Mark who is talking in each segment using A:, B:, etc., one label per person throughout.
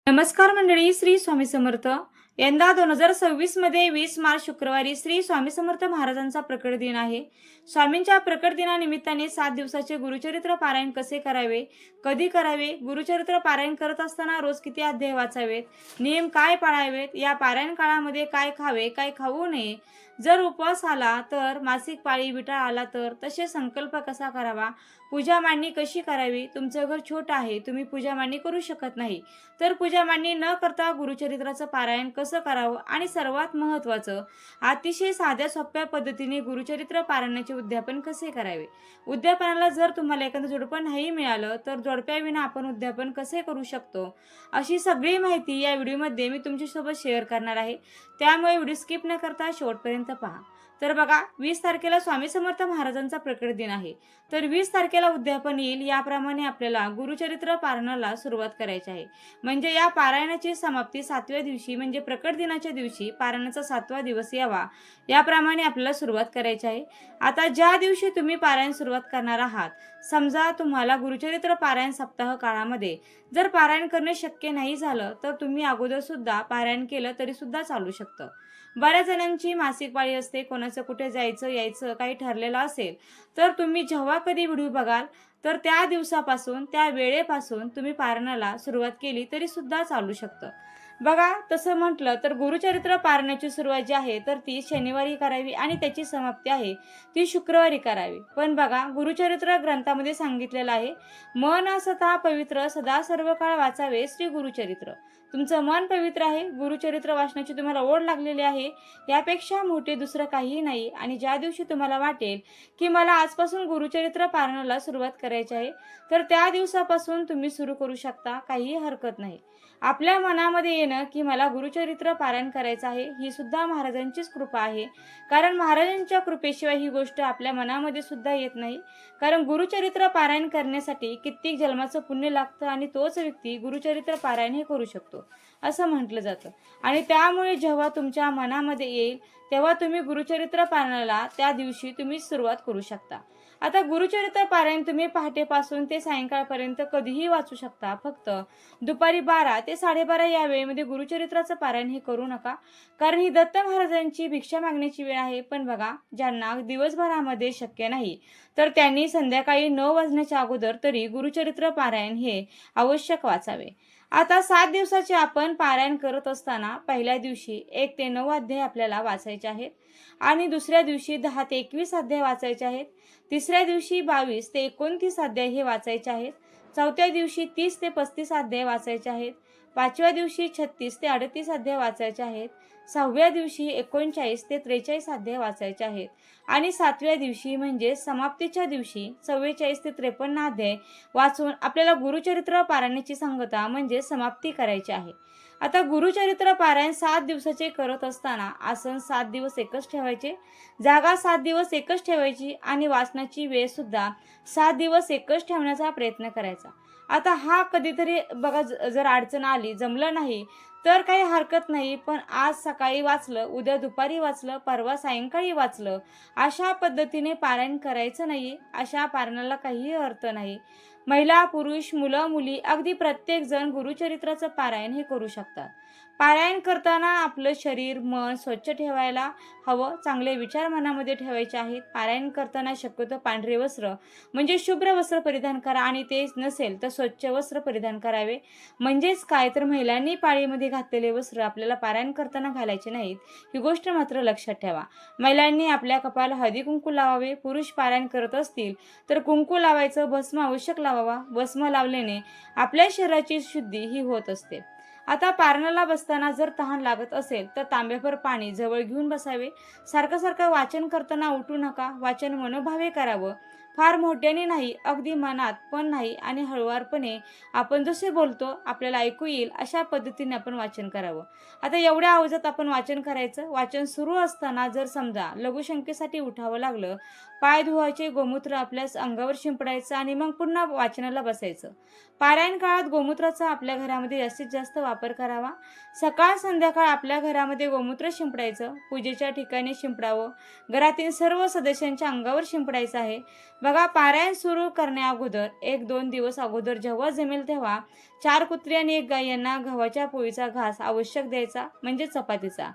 A: नमस्कार मंडळी, श्री स्वामी समर्थ. यंदा 2026 मध्ये 20 मार्च शुक्रवारी श्री स्वामी समर्थ महाराजांचा प्रकट दिन आहे. स्वामींच्या प्रकट दिनानिमित्ताने 7 दिवसाचे गुरुचरित्र पारायण कसे करावे, कधी करावे, गुरुचरित्र पारायण करत असताना रोज किती अध्याय वाचावेत, नियम काय पाळावेत, या पारायण काळामध्ये काय खावे, काय खाऊ नये, जर उपवास आला तर, मासिक पाळी विटाळ आला तर, तसे संकल्प कसा करावा, पूजा मांडणी कशी करावी, तुमचं घर छोटं आहे, तुम्ही पूजा मांडणी करू शकत नाही, तर पूजा मांडणी न करता गुरुचरित्राचं पारायण कसं करावं, आणि सर्वात महत्त्वाचं, अतिशय साध्या सोप्या पद्धतीने गुरुचरित्र पारायणाचे उद्यापन कसे करावे. उद्यापनाला जर तुम्हाला एखादं जोडपं नाही मिळालं तर जोडप्याविना आपण उद्यापन कसे करू शकतो, अशी सगळी माहिती या व्हिडिओमध्ये मी तुमच्यासोबत शेअर करणार आहे. त्यामुळे व्हिडिओ स्किप न करता शेवटपर्यंत पहा. तर बघा, 20 तारखेला स्वामी समर्थ महाराजांचा प्रकट दिन आहे. तर 20 तारखेला उद्यापन येईल. याप्रमाणे आपल्याला गुरुचरित्र पारायणाला सुरुवात करायची आहे. म्हणजे या पारायणाची समाप्ती 7व्या दिवशी, म्हणजे प्रकट दिनाच्या दिवशी पारायणाचा 7वा दिवस यावा, याप्रमाणे आपल्याला सुरुवात करायची आहे. आता ज्या दिवशी तुम्ही पारायण सुरुवात करणार आहात, समजा तुम्हाला गुरुचरित्र पारायण सप्ताह काळामध्ये जर पारायण करणे शक्य नाही झालं तर तुम्ही अगोदर सुद्धा पारायण केलं तरी सुद्धा चालू शकतं. बऱ्याच जणांची मासिक पाळी असते, कोणाचं कुठे जायचं यायचं काही ठरलेलं असेल, तर तुम्ही जेव्हा कधी व्हिडिओ बघाल तर त्या दिवसापासून, त्या वेळेपासून तुम्ही पारायणाला सुरुवात केली तरी सुद्धा चालू शकतं. बघा, तसं म्हटलं तर गुरुचरित्र पारायणाची सुरुवात जी आहे तर ती शनिवारी करावी आणि त्याची समाप्ती आहे ती शुक्रवारी करावी. पण बघा, गुरुचरित्र ग्रंथामध्ये सांगितलेलं आहे, मन असता पवित्र सदा सर्व काळ वाचावे श्री गुरुचरित्र. तुमचं मन पवित्र आहे, गुरुचरित्र वाचनाची तुम्हाला ओढ लागलेली आहे, यापेक्षा मोठे दुसरं काहीही नाही. आणि ज्या दिवशी तुम्हाला वाटेल की मला आजपासून गुरुचरित्र पारायणाला सुरुवात करायची आहे, तर त्या दिवसापासून तुम्ही सुरू करू शकता, काहीही हरकत नाही. आपल्या मनामध्ये येणं की मला गुरुचरित्र पारायण करायचं आहे, ही सुद्धा महाराजांचीच कृपा आहे. कारण महाराजांच्या कृपेशिवाय ही गोष्ट आपल्या मनामध्ये सुद्धा येत नाही. कारण गुरुचरित्र पारायण करण्यासाठी कित्येक जन्माचं पुण्य लागतं आणि तोच व्यक्ती गुरुचरित्र पारायण हे करू शकतो असं म्हटलं जातं. आणि त्यामुळे जेव्हा तुमच्या मनामध्ये येईल तेव्हा तुम्ही गुरुचरित्र पारायणाला त्या दिवशी तुम्ही सुरुवात करू शकता. आता गुरुचरित्र पारायण तुम्ही पहाटेपासून ते सायंकाळपर्यंत कधीही वाचू शकता. फक्त दुपारी 12 ते 12:30 या वेळेमध्ये गुरुचरित्राचं पारायण हे करू नका, कारण ही दत्त महाराजांची भिक्षा मागण्याची वेळ आहे. पण बघा, ज्यांना दिवसभरामध्ये शक्य नाही तर त्यांनी संध्याकाळी 9 वाजण्याच्या अगोदर तरी गुरुचरित्र पारायण हे आवश्यक वाचावे. आता 7 दिवसाचे आपण पारायण करत असताना पहिल्या दिवशी 1 ते 9 अध्याय आपल्याला वाचायचे आहेत, आणि दुसऱ्या दिवशी 10 ते 21 अध्याय वाचायचे आहेत, तिसऱ्या दिवशी 22 ते 29 अध्याय हे वाचायचे आहेत, चौथ्या दिवशी 30 ते 35 अध्याय वाचायचे आहेत, पाचव्या दिवशी 36 ते 38 अध्याय वाचायचे आहेत, 6व्या दिवशी 39 ते 43 अध्याय वाचायचे आहेत, आणि 7व्या दिवशी म्हणजे समाप्तीच्या दिवशी 44 ते 53 अध्याय वाचून आपल्याला गुरुचरित्र पारायणाची सांगता म्हणजे समाप्ती करायची आहे. आता गुरुचरित्र पारायण 7 दिवसाचे करत असताना आसन 7 दिवस एकच ठेवायचे, जागा 7 दिवस एकच ठेवायची, आणि वाचनाची वेळ सुद्धा 7 दिवस एकच ठेवण्याचा प्रयत्न करायचा. आता हा कधीतरी बघा, जर अडचण आली, जमलं नाही तर काही हरकत नाही, पण आज सकाळी वाचलं, उद्या दुपारी वाचलं, परवा सायंकाळी वाचलं, अशा पद्धतीने पारायण करायचं नाही. अशा पारायणाला काहीही अर्थ नाही. महिला, पुरुष, मुलं, मुली, अगदी प्रत्येक जण गुरुचरित्राचं पारायण हे करू शकतात. पारायण करताना आपलं शरीर, मन स्वच्छ ठेवायला हवं, चांगले विचार मनामध्ये ठेवायचे आहेत. पारायण करताना शक्यतो पांढरे वस्त्र म्हणजे शुभ्र वस्त्र परिधान करा, आणि ते नसेल तर स्वच्छ वस्त्र परिधान करावे. म्हणजेच काय, तर महिलांनी पाळीमध्ये घातलेले वस्त्र आपल्याला पारायण करताना घालायचे नाहीत, ही गोष्ट मात्र लक्षात ठेवा. महिलांनी आपल्या कपाळाला हळदी कुंकू लावावे. पुरुष पारायण करत असतील तर कुंकू लावायचं, भस्म आवश्यक लावावा. भस्म लावल्याने आपल्या शरीराची शुद्धी ही होत असते. आता पारायणाला बसताना जर तहान लागत असेल तर तांब्याभर पाणी जवळ घेऊन बसावे. सारखं सारखं वाचन करताना उठू नका. वाचन मनोभावे करावं, फार मोठ्याने नाही, अगदी मनात पण नाही, आणि हळुवारपणे आपण जसे बोलतो आपल्याला ऐकू येईल अशा पद्धतीने आपण वाचन करावं. आता एवढ्या आवाजात आपण वाचन करायचं. वाचन सुरू असताना जर समजा लघुशंकेसाठी उठावं लागलं पाय धुवायचे, गोमूत्र आपल्या अंगावर शिंपडायचं आणि मग पुन्हा वाचनाला बसायचं. पारायण काळात गोमूत्राचा आपल्या घरामध्ये जास्तीत जास्त वापर करावा. सकाळ संध्याकाळ आपल्या घरामध्ये गोमूत्र शिंपडायचं, पूजेच्या ठिकाणी शिंपडावं, घरातील सर्व सदस्यांच्या अंगावर शिंपडायचं आहे. बघा, पारायण सुरू करण्या अगोदर 1-2 दिवस अगोदर जेव्हा जमेल तेव्हा 4 कुत्री आणि 1 गाय यांना गव्हाच्या पोळीचा घास आवश्यक द्यायचा, म्हणजे चपातीचा.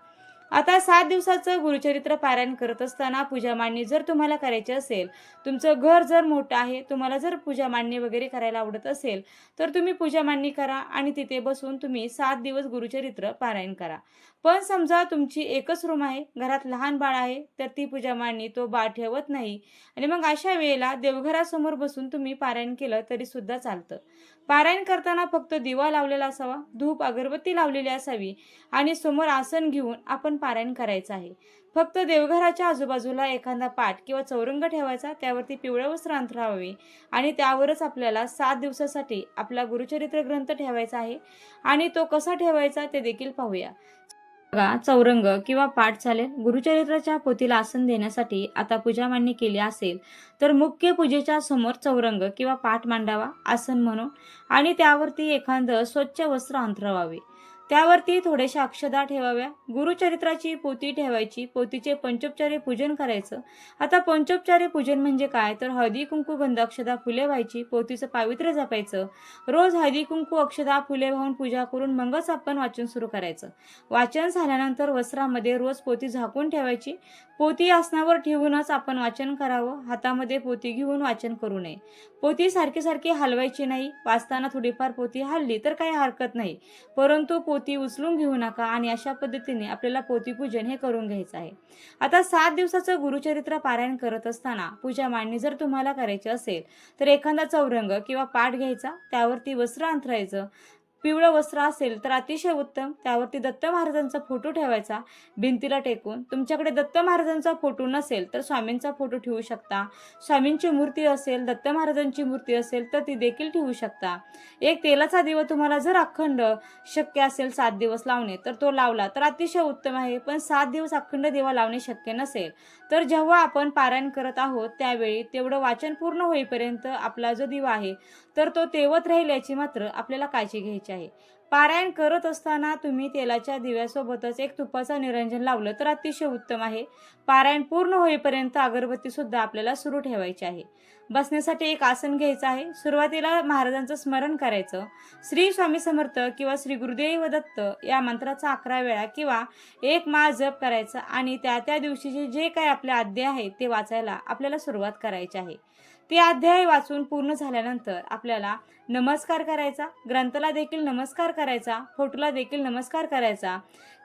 A: आता 7 दिवसाचं गुरुचरित्र पारायण करत असताना पूजा मांडणी जर तुम्हाला करायची असेल, तुमचं घर जर मोठं आहे, तुम्हाला जर पूजा मांडणी वगैरे करायला आवडत असेल, तर तुम्ही पूजा मांडणी करा आणि तिथे बसून तुम्ही 7 दिवस गुरुचरित्र पारायण करा. पण समजा तुमची एकच रूम आहे, घरात लहान बाळ आहे, तर ती पूजा मांडणी तो बाळ ठेवत नाही आणि मग अशा वेळेला देवघरासमोर बसून तुम्ही पारायण केलं तरी सुद्धा चालतं. पारायण करताना फक्त दिवा लावलेला असावा, धूप अगरबत्ती लावलेली असावी आणि समोर आसन घेऊन आपण पारायण करायचं आहे. फक्त देवघराच्या आजूबाजूला एखादा पाट किंवा चौरंग ठेवायचा, त्यावरती पिवळं वस्त्र अंथरावे आणि त्यावरच आपल्याला 7 दिवसासाठी आपला गुरुचरित्र ग्रंथ ठेवायचा आहे. आणि तो कसा ठेवायचा ते देखील पाहूया. बघा, चौरंग किंवा पाट चालेल. गुरुचरित्राच्या पोथीला आसन देण्यासाठी आता पूजा मांडणी केली असेल तर मुख्य पूजेच्या समोर चौरंग किंवा पाट मांडावा आसन म्हणून आणि त्यावरती एखादं स्वच्छ वस्त्र अंथरवावे. त्यावरती थोड्याशा अक्षदा ठेवाव्या. गुरुचरित्राची पोथी ठेवायची, पोथीचे पंचोपचारे पूजन करायचं. आता पंचोपचारे पूजन म्हणजे काय, तर हळदी कुंकू गंध अक्षदा फुले व्हायची, पोथीचं पावित्र्य जपायचं. रोज हळदी कुंकू अक्षदा फुले वाहून पूजा करून मगच आपण वाचन सुरू करायचं. वाचन झाल्यानंतर वस्त्रामध्ये रोज पोथी झाकून ठेवायची. पोथी आसनावर ठेवूनच आपण वाचन करावं. हातामध्ये पोथी घेऊन वाचन करू नये. पोथी सारखी सारखी हलवायची नाही. वाचताना थोडीफार पोथी हलली तर काही हरकत नाही, परंतु पोथी उचलून घेऊ नका आणि अशा पद्धतीने आपल्याला पोथी पूजन हे करून घ्यायचं आहे. आता 7 दिवसाचं गुरुचरित्र पारायण करत असताना पूजा मांडणी जर तुम्हाला करायची असेल तर एखादा चौरंग किंवा पाट घ्यायचा, त्यावरती वस्त्र अंथरायचं. पिवळं वस्त्र असेल तर अतिशय उत्तम. त्यावरती दत्त महाराजांचा फोटो ठेवायचा भिंतीला टेकून. तुमच्याकडे दत्त महाराजांचा फोटो नसेल तर स्वामींचा फोटो ठेवू शकता. स्वामींची मूर्ती असेल, दत्त महाराजांची मूर्ती असेल तर ती देखील ठेवू शकता. एक तेलाचा दिवा तुम्हाला जर अखंड शक्य असेल 7 दिवस लावणे तर तो लावला तर अतिशय उत्तम आहे. पण 7 दिवस अखंड दिवा लावणे शक्य नसेल तर जेव्हा आपण पारायण करत आहोत त्यावेळी तेवढं वाचन पूर्ण होईपर्यंत आपला जो दिवा आहे तर तो तेवत राहील याची मात्र आपल्याला काळजी घ्यायची आहे. पारायण करत असताना तुम्ही तेलाच्या दिव्यासोबतच एक तुपाचं निरंजन लावलं तर अतिशय उत्तम आहे. पारायण पूर्ण होईपर्यंत अगरबत्ती सुद्धा आपल्याला सुरू ठेवायची आहे. बसण्यासाठी एक आसन घ्यायचं आहे. सुरुवातीला महाराजांचं स्मरण करायचं. श्री स्वामी समर्थ किंवा श्री गुरुदेव दत्त या मंत्राचा 11 वेळा किंवा 1 माळ जप करायचा आणि त्या दिवशीचे जे काही आपले अध्याय आहेत ते वाचायला आपल्याला सुरुवात करायची आहे. ते अध्याय वाचून पूर्ण झाल्यानंतर आपल्याला नमस्कार करायचा, ग्रंथाला देखील नमस्कार करायचा, फोटोला देखील नमस्कार करायचा.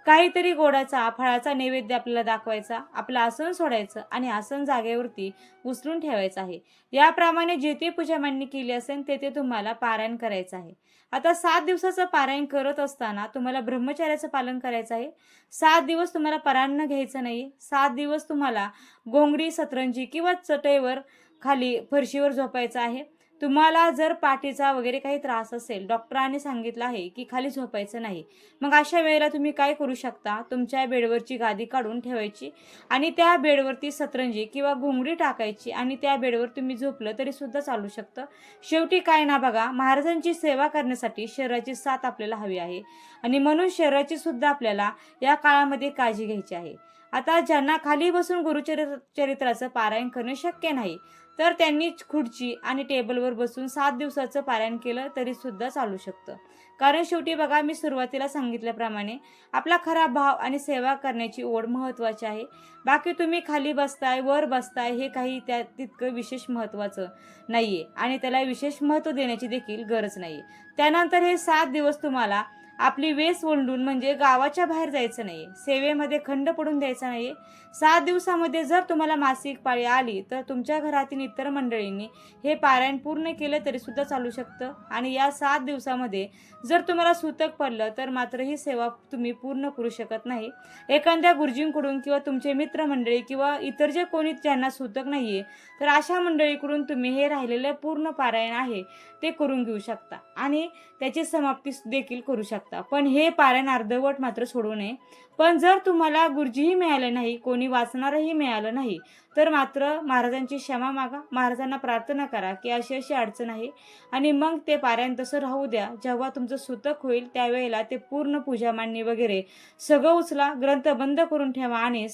A: काहीतरी गोडाचा फळाचा नैवेद्य आपल्याला दाखवायचा, आपलं आसन सोडायचं आणि आसन जागेवरती उचलून ठेवायचं आहे. याप्रमाणे जे ते पूजा मांडणी केली असेल ते तुम्हाला पारायण करायचं आहे. आता 7 दिवसाचं पारायण करत असताना तुम्हाला ब्रह्मचर्याचं पालन करायचं आहे. 7 दिवस तुम्हाला परान्न घ्यायचं नाही. 7 दिवस तुम्हाला घोंगडी, सतरंजी किंवा चटईवर खाली फरशीवर झोपायचं आहे. तुम्हाला जर पाठीचा वगैरे काही त्रास असेल, डॉक्टरांनी सांगितलं आहे की खाली झोपायचं नाही, मग अशा वेळेला तुम्ही काय करू शकता, तुमच्या बेडवरची गादी काढून ठेवायची आणि त्या बेडवरती सतरंजी किंवा घोंगडी टाकायची आणि त्या बेडवर तुम्ही झोपलं तरी सुद्धा चालू शकतं. शेवटी काय ना बघा, महाराजांची सेवा करण्यासाठी शरीराची साथ आपल्याला हवी आहे आणि म्हणून शरीराची सुद्धा आपल्याला या काळामध्ये काळजी घ्यायची आहे. आता ज्यांना खाली बसून गुरुचरित्राचं पारायण करणं शक्य नाही तर त्यांनी खुर्ची आणि टेबलवर बसून 7 दिवसाचं पारायण केलं तरी सुद्धा चालू शकतं. कारण शेवटी बघा, मी सुरुवातीला सांगितल्याप्रमाणे आपला खरा भाव आणि सेवा करण्याची ओढ महत्त्वाची आहे. बाकी तुम्ही खाली बसताय, वर बसताय हे काही त्या तितकं विशेष महत्त्वाचं नाहीये आणि त्याला विशेष महत्त्व देण्याची देखील गरज नाहीये. त्यानंतर हे 7 दिवस तुम्हाला आपली वेस ओंडून म्हणजे गावाच्या बाहेर जायचं नाही, सेवेमध्ये खंड पडून द्यायचा नाही. 7 दिवसामध्ये जर तुम्हाला मासिक पाळी आली तर तुमच्या घरातील इतर मंडळींनी हे पारायण पूर्ण केलं तरी सुद्धा चालू शकतं आणि या 7 दिवसामध्ये जर तुम्हाला सूतक पडलं तर मात्र ही सेवा तुम्ही पूर्ण करू शकत नाही. एखाद्या गुरुजींकडून किंवा तुमचे मित्रमंडळी किंवा इतर जे कोणी ज्यांना सूतक नाहीये तर अशा मंडळीकडून तुम्ही हे राहिलेलं पूर्ण पारायण आहे ते करून घेऊ शकता आणि त्याची समाप्ती देखील करू शकता. शकता, पण हे पारायण अर्धवट मात्र सोडू नये. पण जर तुम्हाला गुरुजीही मिळाले नाही, कोणी वाचणारही मिळालं नाही, तर मात्र महाराजांची क्षमा मागा, महाराजांना प्रार्थना करा की अशी अशी अडचण आहे, आणि मग ते पारायण तसं राहू द्या. जेव्हा तुमचं सुतक होईल त्यावेळेला ते पूर्ण पूजा मांडणी वगैरे सगळं उचला, ग्रंथ बंद करून ठेवा आणि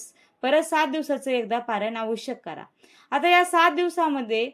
A: परत 7 दिवसाचं एकदा पारायण आवश्यक करा. आता या 7 दिवसामध्ये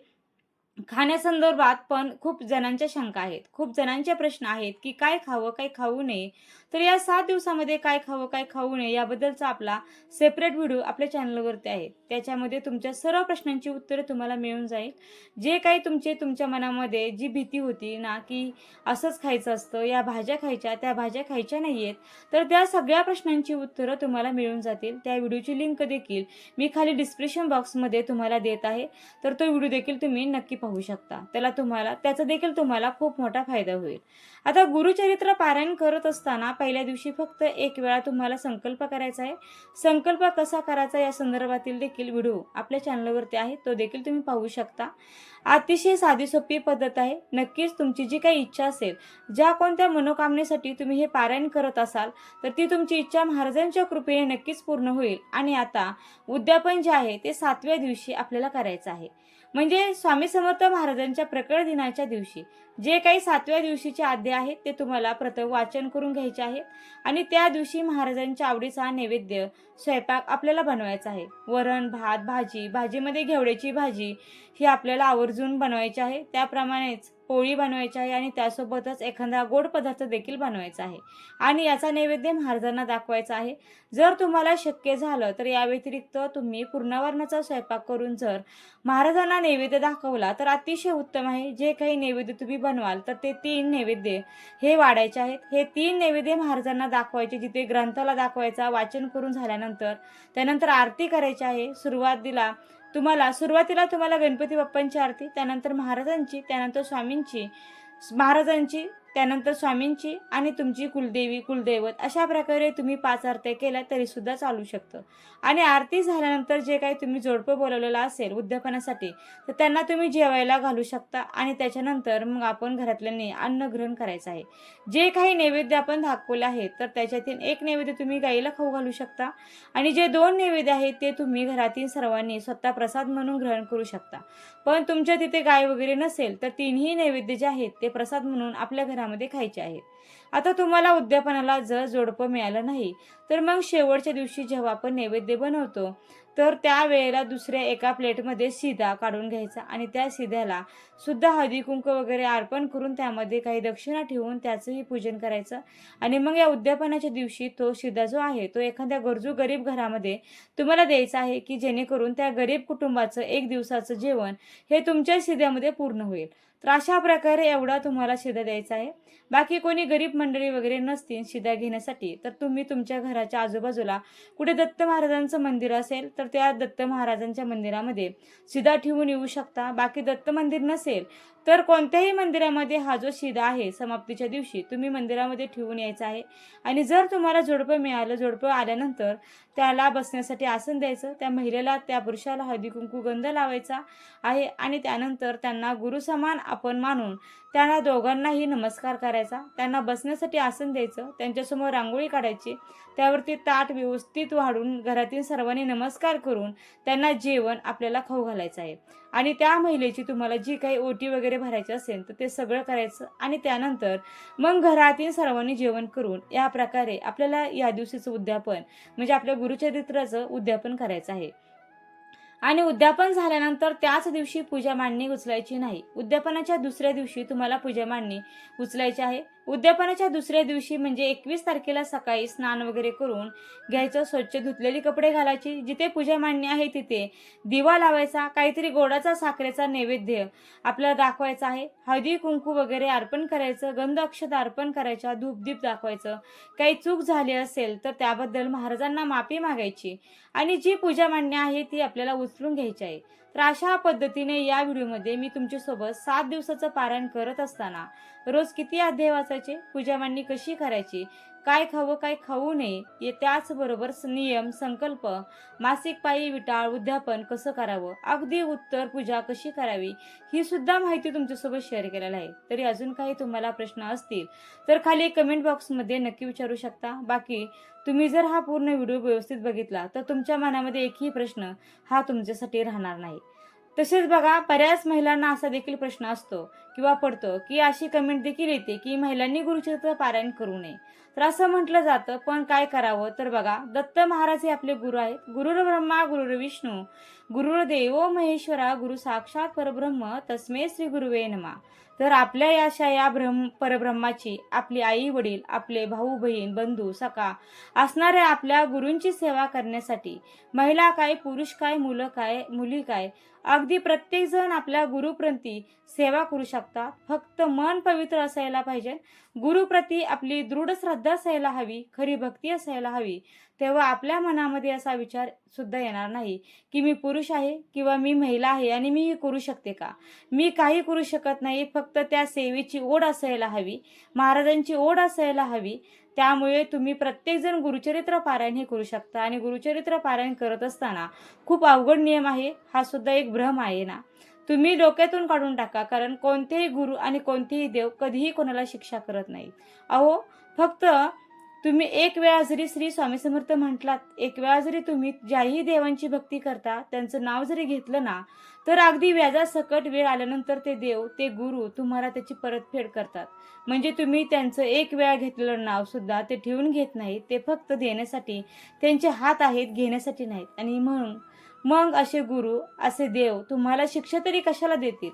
A: खाण्यासंदर्भात पण खूप जणांच्या शंका आहेत, खूप जणांचे प्रश्न आहेत की काय खावं, काय खाऊ नये. तर या 7 दिवसामध्ये काय खावं, काय खाऊ नये याबद्दलचा आपला सेपरेट व्हिडिओ आपल्या चॅनलवरती आहे. त्याच्यामध्ये तुमच्या सर्व प्रश्नांची उत्तरे तुम्हाला मिळून जाईल. जे काही तुमच्या मनामध्ये जी भीती होती ना, की असंच खायचं असतं, या भाज्या खायच्या, त्या भाज्या खायच्या नाहीयेत, तर त्या सगळ्या प्रश्नांची उत्तरं तुम्हाला मिळून जातील. त्या व्हिडिओची लिंक देखील मी खाली डिस्क्रिप्शन बॉक्समध्ये तुम्हाला देत आहे. तर तो व्हिडिओ देखील तुम्ही नक्की पाहू शकता. त्याचा देखील तुम्हाला खूप मोठा फायदा होईल. आता गुरुचरित्र पारायण करत असताना पहिल्या दिवशी फक्त एक वेळा तुम्हाला संकल्प करायचा आहे. संकल्प कसा करायचा या संदर्भातील देखील व्हिडिओ आपल्या चॅनलवरती आहे, तो देखील तुम्ही पाहू शकता. अतिशय साधी सोपी पद्धत आहे. नक्कीच तुमची जी काही इच्छा असेल, ज्या कोणत्या मनोकामनेसाठी तुम्ही हे पारायण करत असाल, तर ती तुमची इच्छा महाराजांच्या कृपेने नक्कीच पूर्ण होईल. आणि आता उद्यापन जे आहे ते 7व्या दिवशी आपल्याला करायचं आहे. म्हणजे स्वामी समर्थ महाराजांच्या प्रकट दिनाच्या दिवशी जे काही 7व्या दिवशीचे अध्याय आहेत ते तुम्हाला प्रथम वाचन करून घ्यायचे आहेत. आणि त्या दिवशी महाराजांच्या आवडीचा नैवेद्य स्वयंपाक आपल्याला बनवायचा आहे. वरण, भात, भाजीमध्ये घेवड्याची भाजी ही आपल्याला आवर्जून बनवायची आहे. त्याप्रमाणेच पोळी बनवायची आहे आणि त्यासोबतच एखादा गोड पदार्थ देखील बनवायचा आहे आणि याचा नैवेद्य महाराजांना दाखवायचा आहे. जर तुम्हाला शक्य झालं तर या व्यतिरिक्त तुम्ही पूर्णावरणाचा स्वयंपाक करून जर महाराजांना नैवेद्य दाखवला तर अतिशय उत्तम आहे. जे काही नैवेद्य तुम्ही बनवाल तर ते 3 नैवेद्य हे वाढायचे आहेत. हे 3 नैवेद्य महाराजांना दाखवायचे, जिथे ग्रंथाला दाखवायचा वाचन करून झाल्यानंतर त्यानंतर आरती करायची आहे. सुरुवातीला तुम्हाला गणपती बाप्पांची आरती, त्यानंतर महाराजांची, त्यानंतर स्वामींची आणि तुमची कुलदेवी, कुलदैवत, अशा प्रकारे तुम्ही 5 आरत्या केल्या तरी सुद्धा चालू शकतं. आणि आरती झाल्यानंतर जे काही तुम्ही जोडपं बोलवलेलं असेल उद्यापनासाठी, तर त्यांना तुम्ही जेवायला घालू शकता. आणि त्याच्यानंतर मग आपण घरातल्यांनी अन्न ग्रहण करायचं आहे. जे काही नैवेद्य आपण दाखवले आहेत तर त्याच्यातील एक नैवेद्य तुम्ही गाईला खाऊ घालू शकता आणि जे 2 नैवेद्य आहेत ते तुम्ही घरातील सर्वांनी स्वतः प्रसाद म्हणून ग्रहण करू शकता. पण तुमच्या तिथे गाय वगैरे नसेल तर 3ही नैवेद्य जे आहेत ते प्रसाद म्हणून आपल्या घरामध्ये खायचे आहेत. आता तुम्हाला उद्यापनाला जर जोडपं मिळालं नाही तर मग शेवटच्या दिवशी जेव्हा आपण नैवेद्य बनवतो तर त्यावेळेला दुसऱ्या एका प्लेटमध्ये शिदा काढून घ्यायचा आणि त्या शिद्याला सुद्धा हळदी कुंकू वगैरे अर्पण करून त्यामध्ये काही दक्षिणा ठेवून त्याचंही पूजन करायचं. आणि मग या उद्यापनाच्या दिवशी तो शिदा जो आहे तो एखाद्या गरजू गरीब घरामध्ये तुम्हाला द्यायचा आहे, की जेणेकरून त्या गरीब कुटुंबाचं 1 दिवसाचं जेवण हे तुमच्या शिद्यामध्ये पूर्ण होईल. तर अशा प्रकारे एवढा तुम्हाला शिदा द्यायचा आहे. बाकी कोणी गरीब मंडळी वगैरे नसतील शिदा घेण्यासाठी तर तुम्ही तुमच्या घराच्या आजूबाजूला कुठे दत्त महाराजांचं मंदिर असेल तर त्या दत्त महाराजांच्या मंदिरामध्ये शिदा ठेवून येऊ शकता. बाकी दत्त मंदिर नसेल तर कोणत्याही मंदिरामध्ये हा जो शिदा आहे समाप्तीच्या दिवशी तुम्ही मंदिरामध्ये ठेवून यायचा आहे. आणि जर तुम्हाला जोडपं आल्यानंतर त्याला बसण्यासाठी आसन द्यायचं, त्या महिलेला, त्या पुरुषाला हळदी कुंकू गंध लावायचा आहे आणि त्यानंतर त्यांना गुरुसमान आपण मानून त्यांना दोघांनाही नमस्कार करायचा. त्यांना बसण्यासाठी आसन द्यायचं, त्यांच्यासमोर रांगोळी काढायची, त्यावरती ताट व्यवस्थित वाढून घरातील सर्वांनी नमस्कार करून त्यांना जेवण आपल्याला खाऊ घालायचं आहे. आणि त्या महिलेची तुम्हाला जी काही ओटी वगैरे भरायची असेल तर ते सगळं करायचं आणि त्यानंतर मग घरातील सर्वांनी जेवण करून या प्रकारे आपल्याला या दिवशीचं उद्यापन म्हणजे आपल्या गुरुचरित्राचं उद्यापन करायचं आहे. आणि उद्यापन झाल्यानंतर त्याच दिवशी पूजा मांडणी उचलायची नाही. उद्यापनाच्या दुसऱ्या दिवशी तुम्हाला पूजा मांडणी उचलायची आहे. उद्यापनाच्या दुसऱ्या दिवशी म्हणजे 21 तारखेला सकाळी स्नान वगैरे करून घ्यायचं, स्वच्छ धुतलेली कपडे घालायची, जिथे पूजा मांडणी आहे तिथे दिवा लावायचा, काहीतरी गोडाचा साखरेचा नैवेद्य आपल्याला दाखवायचा आहे, हळदी कुंकू वगैरे अर्पण करायचं, गंध अक्षता अर्पण करायच्या, धूपदीप दाखवायचं. काही चूक झाली असेल तर त्याबद्दल महाराजांना माफी मागायची आणि जी पूजा मांडणी आहे ती आपल्याला उचलून घ्यायची आहे. तर अशा पद्धतीने या व्हिडिओमध्ये मी तुमच्यासोबत 7 दिवसाचं पारायण करत असताना रोज किती अध्याय वाचायचे, पूजा मांडणी कशी करायची, काय खावं काय खाऊ नये त्याचबरोबर नियम संकल्प, मासिक पाळी विटाळ उद्यापन कसं करावं, अगदी उत्तर पूजा कशी करावी, ही सुद्धा माहिती तुमच्यासोबत शेअर केलेली आहे. तरी अजून काही तुम्हाला प्रश्न असतील तर खाली कमेंट बॉक्समध्ये नक्की विचारू शकता. बाकी तुम्ही जर हा पूर्ण व्हिडिओ व्यवस्थित बघितला तर तुमच्या मनामध्ये एकही प्रश्न हा तुमच्यासाठी राहणार नाही. तसेच बघा, बऱ्याच महिलांना असा देखील प्रश्न असतो किंवा पडतो की अशी कमेंट देखील येते की महिलांनी गुरुचरित्र पारायण करू नये. तर असं म्हटलं जातं, पण काय करावं? तर बघा, दत्त महाराज हे आपले गुरु आहेत. गुरुर ब्रह्मा गुरुर विष्णू गुरुर्देव महेश्वरा गुरु साक्षात परब्रह्म तस्मै श्री गुरुवे नमः. तर आपल्या या परब्रह्माची आपली आई वडील, आपले भाऊ बहीण बंधू सखा असणाऱ्या आपल्या गुरूंची सेवा करण्यासाठी महिला काय, पुरुष काय, मुलं काय, मुली काय, अगदी प्रत्येक जण आपल्या गुरुप्रती सेवा करू शकतात. फक्त मन पवित्र असायला पाहिजे, गुरुप्रती आपली दृढ श्रद्धा असायला हवी, खरी भक्ती असायला हवी. तेव्हा आपल्या मनामध्ये असा विचार सुद्धा येणार नाही की मी पुरुष आहे किंवा मी महिला आहे आणि मी हे करू शकते का, मी काही करू शकत नाही. फक्त त्या सेवेची ओढ असायला हवी, महाराजांची ओढ असायला हवी. त्यामुळे तुम्ही प्रत्येकजण गुरुचरित्र पारायण हे करू शकता. आणि गुरुचरित्र पारायण करत असताना खूप अवघड नियम आहे, हा सुद्धा एक भ्रम आहे ना, तुम्ही डोक्यातून काढून टाका. कारण कोणतेही गुरु आणि कोणतेही देव कधीही कोणाला शिक्षा करत नाही. अहो, फक्त तुम्ही एक वेळा जरी श्री स्वामी समर्थ म्हटलात, एक वेळा जरी तुम्ही ज्याही देवांची भक्ती करता त्यांचं नाव जरी घेतलं ना, तर अगदी व्याजासकट वेळ आल्यानंतर ते देव, ते गुरु तुम्हाला त्याची परतफेड करतात. म्हणजे तुम्ही त्यांचं एक वेळा घेतलेलं नाव सुद्धा ते ठेवून घेत नाहीत, ते फक्त देण्यासाठी त्यांचे हात आहेत, घेण्यासाठी नाहीत. आणि म्हणून मग असे गुरु, असे देव तुम्हाला शिक्षा तरी कशाला देतील?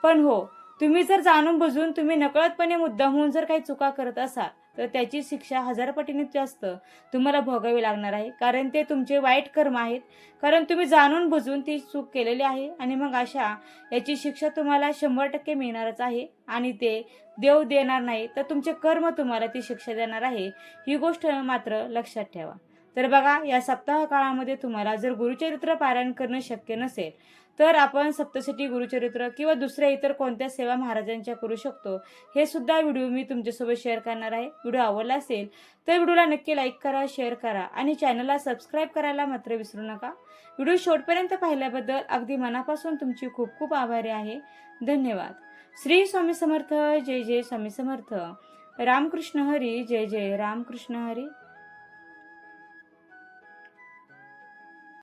A: पण हो, तुम्ही जर जाणून बुजून तुम्ही नकळतपणे मुद्दामहून जर काही चुका करत असाल तर त्याची शिक्षा 1000 पटीने जास्त तुम्हाला भोगावी लागणार आहे. कारण ते तुमचे वाईट कर्म आहेत. कारण तुम्ही जाणून बुजून ती चूक केलेली आहे आणि मग याची शिक्षा तुम्हाला 100% मिळणारच आहे. आणि ते देव देणार नाही तर तुमचे कर्म तुम्हाला ती शिक्षा देणार आहे, ही गोष्ट मात्र लक्षात ठेवा. तर बघा, या सप्ताह काळामध्ये तुम्हाला जर गुरुचरित्र पारायण करणं शक्य नसेल तर आपण सप्तशती गुरुचरित्र किंवा दुसऱ्या इतर कोणत्या सेवा महाराजांच्या करू शकतो, हे सुद्धा व्हिडिओ मी तुमच्यासोबत शेअर करणार आहे. व्हिडिओ आवडला असेल तर व्हिडिओला नक्की लाईक करा, शेअर करा आणि चॅनलला सबस्क्राईब करायला मात्र विसरू नका. व्हिडिओ शेवटपर्यंत पाहिल्याबद्दल अगदी मनापासून तुमची खूप खूप आभारी आहे. धन्यवाद. श्री स्वामी समर्थ. जय जय स्वामी समर्थ. रामकृष्ण हरी. जय जय रामकृष्ण हरी.